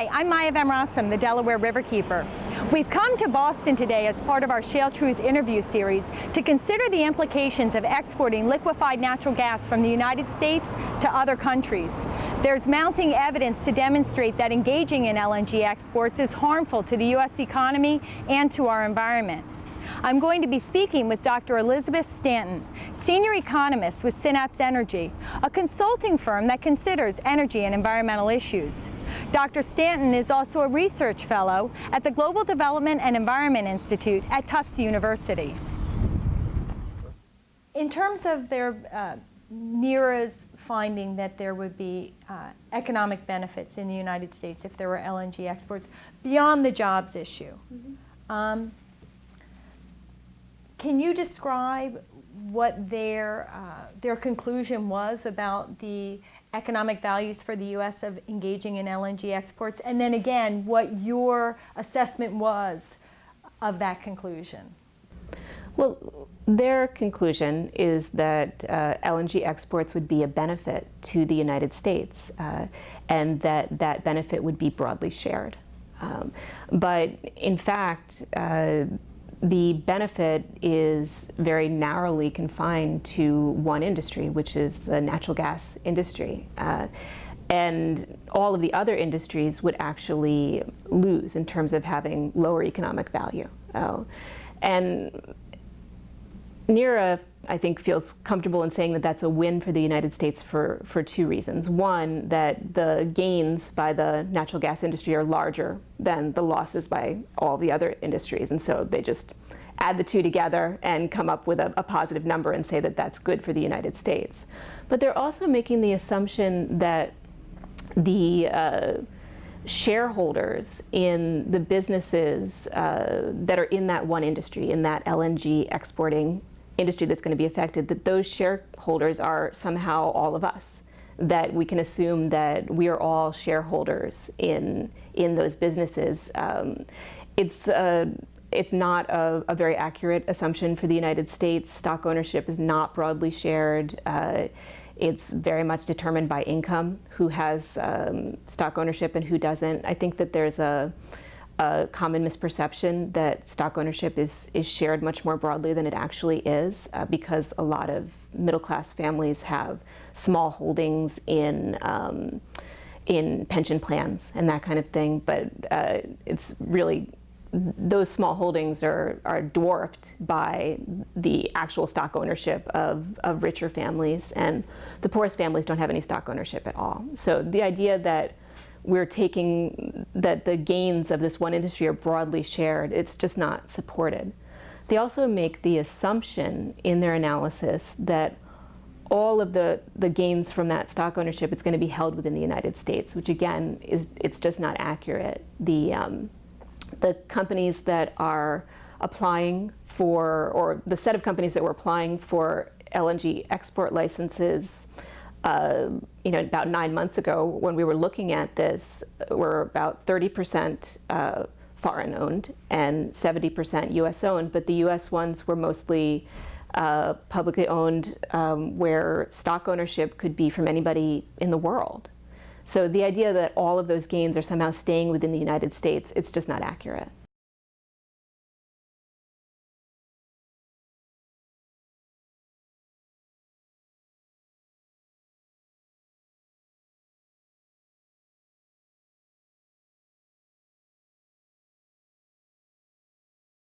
Hi, I'm Rossum, the Delaware Riverkeeper. We've come to Boston today as part of our Shale Truth Interview series to consider the implications of exporting liquefied natural gas from the United States to other countries. There's mounting evidence to demonstrate that engaging in LNG exports is harmful to the U.S. economy and to our environment. I'm going to be speaking with Dr. Elizabeth Stanton, Senior Economist with Synapse Energy, a consulting firm that considers energy and environmental issues. Dr. Stanton is also a research fellow at the Global Development and Environment Institute at Tufts University. In terms of their NERA's finding that there would be economic benefits in the United States if there were LNG exports beyond the jobs issue, can you describe what their conclusion was about the economic values for the U.S. of engaging in LNG exports, and then again, what your assessment was of that conclusion? Well, their conclusion is that LNG exports would be a benefit to the United States, and that benefit would be broadly shared. But in fact, the benefit is very narrowly confined to one industry, which is the natural gas industry. And all of the other industries would actually lose in terms of having lower economic value. And NERA, I think, feels comfortable in saying that that's a win for the United States for two reasons. One, that the gains by the natural gas industry are larger than the losses by all the other industries, and so they just add the two together and come up with a positive number and say that that's good for the United States. But they're also making the assumption that the shareholders in the businesses that are in that one industry, in that LNG exporting industry that's going to be affected, that those shareholders are somehow all of us, that we can assume that we are all shareholders in those businesses. It's not a very accurate assumption for the United States. Stock ownership is not broadly shared. It's very much determined by income, who has stock ownership and who doesn't. I think that there's a common misperception that stock ownership is shared much more broadly than it actually is, because a lot of middle-class families have small holdings in pension plans and that kind of thing. But it's really, those small holdings are dwarfed by the actual stock ownership of richer families, and the poorest families don't have any stock ownership at all. So the idea that we're taking, that the gains of this one industry are broadly shared, it's just not supported. They also make the assumption in their analysis that all of the gains from that stock ownership, it's going to be held within the United States, which again, it's just not accurate. The companies that are applying for, or the set of companies that were applying for LNG export licenses, about 9 months ago when we were looking at this, were about 30% foreign owned and 70% US owned, but the US ones were mostly publicly owned, where stock ownership could be from anybody in the world. So the idea that all of those gains are somehow staying within the United States, it's just not accurate.